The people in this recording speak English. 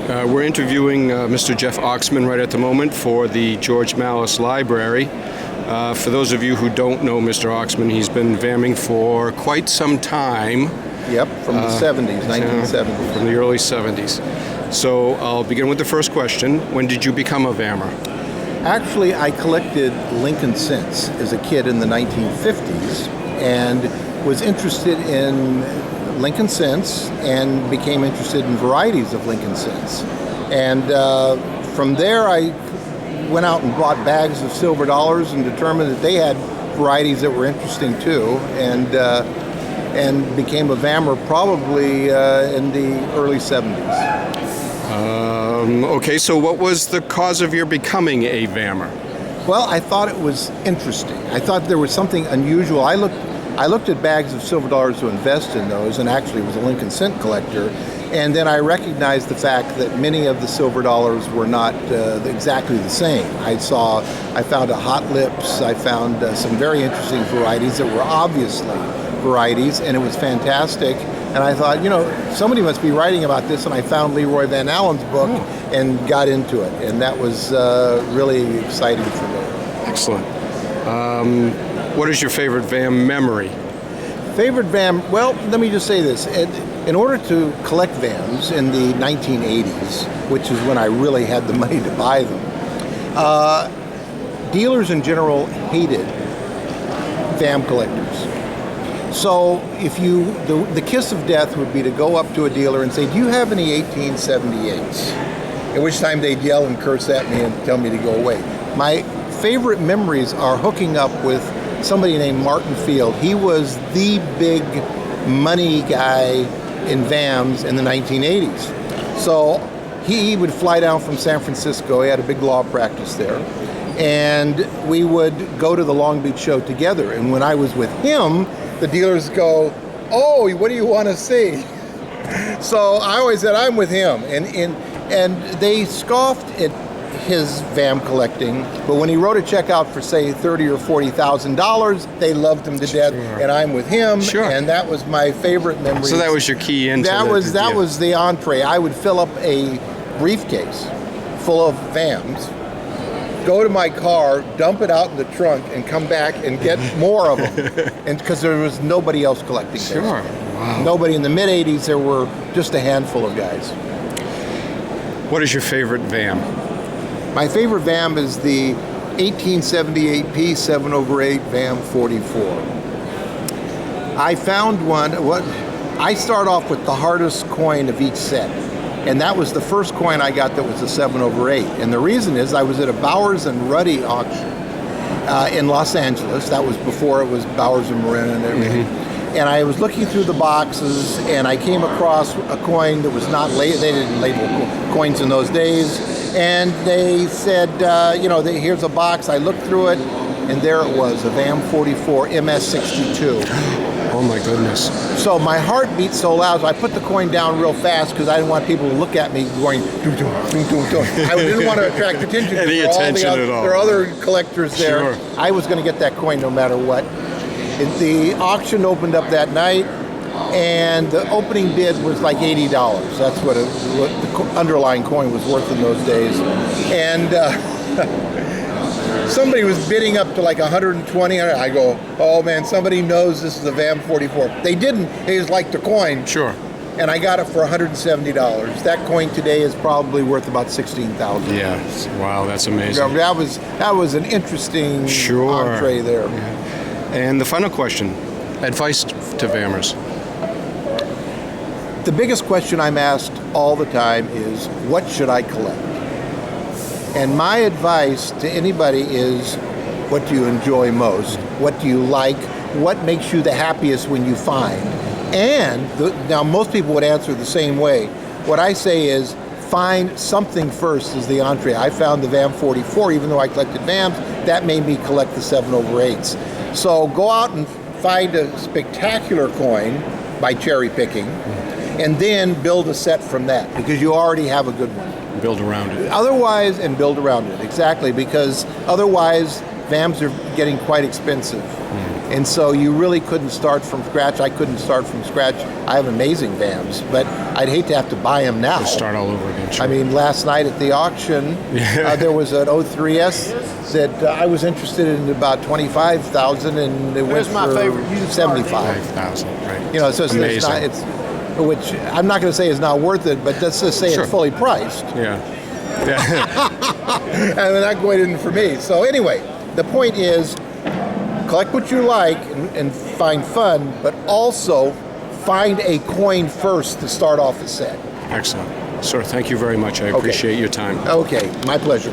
We're interviewing Mr. Jeff Oxman right at the moment for the George Malice Library. For those of you who don't know Mr. Oxman, he's been vamming for quite some time. Yep, from the 70s, 1970s. From the early 70s. So I'll begin with the first question. When did you become a vammer? Actually, I collected Lincoln cents as a kid in the 1950s and was interested in Lincoln cents and became interested in varieties of Lincoln cents. And from there, I went out and bought bags of silver dollars and determined that they had varieties that were interesting too, and became a vammer probably in the early 70s. Okay, so what was the cause of your becoming a vammer? Well, I thought it was interesting. I thought there was something unusual. I looked at bags of silver dollars to invest in those, and actually was a Lincoln cent collector. And then I recognized the fact that many of the silver dollars were not exactly the same. I found a Hot Lips. I found some very interesting varieties that were obviously varieties, and it was fantastic. And I thought, somebody must be writing about this, and I found Leroy Van Allen's book and got into it, and that was really exciting for me. Excellent. What is your favorite VAM memory? Favorite VAM, well, let me just say this. In order to collect VAMs in the 1980s, which is when I really had the money to buy them, dealers in general hated VAM collectors. So if the kiss of death would be to go up to a dealer and say, "Do you have any 1878s?" At which time they'd yell and curse at me and tell me to go away. My favorite memories are hooking up with somebody named Martin Field. He was the big money guy in VAMs in the 1980s. So he would fly down from San Francisco. He had a big law practice there. And we would go to the Long Beach show together. And when I was with him, the dealers go, "Oh, what do you want to see?" So I always said, "I'm with him." And they scoffed at his VAM collecting, but when he wrote a check out for, say, $30,000 or $40,000, they loved him to death. And I'm with him. Sure. And that was my favorite memory. So that was your key into that was the entree. I would fill up a briefcase full of VAMs, go to my car, dump it out in the trunk, and come back and get more of them. And because there was nobody else collecting things. Sure. Wow. Nobody in the mid-'80s. There were just a handful of guys. What is your favorite VAM? My favorite VAM is the 1878P 7/8 VAM 44. I found one. I start off with the hardest coin of each set. And that was the first coin I got that was a 7/8. And the reason is I was at a Bowers and Ruddy auction in Los Angeles. That was before it was Bowers and Marin and everything. Mm-hmm. And I was looking through the boxes, and I came across a coin that was not labeled. They didn't label coins in those days. And they said, here's a box. I looked through it, and there it was, a VAM 44 MS62. Oh my goodness. So my heart beat so loud, so I put the coin down real fast because I didn't want people to look at me going, doom, doom, doom, doom, doom. I didn't want to attract attention. Any attention at all. There are other collectors there. Sure. I was going to get that coin no matter what. The auction opened up that night, and the opening bid was like $80. That's what the underlying coin was worth in those days. And somebody was bidding up to like 120. I go, "Oh man, somebody knows this is a VAM 44. They didn't. They just liked the coin. Sure. And I got it for $170. That coin today is probably worth about $16,000. Yeah. Wow, that's amazing. That was an interesting entree there. Yeah. And the final question, advice to vammers. The biggest question I'm asked all the time is, what should I collect? And my advice to anybody is, what do you enjoy most? What do you like? What makes you the happiest when you find? And now most people would answer the same way. What I say is, find something first as the entree. I found the VAM 44, even though I collected VAMs, that made me collect the 7/8s. So go out and find a spectacular coin by cherry picking, and then build a set from that, because you already have a good one. Build around it. And build around it, exactly, because otherwise VAMs are getting quite expensive. And so you really couldn't start from scratch. I couldn't start from scratch. I have amazing VAMs, but I'd hate to have to buy them now. Just start all over again. Sure. I mean, last night at the auction, there was an 03S that I was interested in about $25,000, and it went for $75,000. 5,000, right? You know, so Amazing. which I'm not going to say is not worth it, but let's just say Sure. it's fully priced. Yeah. And they're not going in for me. So anyway, the point is, collect what you like and find fun, but also find a coin first to start off a set. Excellent. Sir, thank you very much. I appreciate your time. Okay, my pleasure.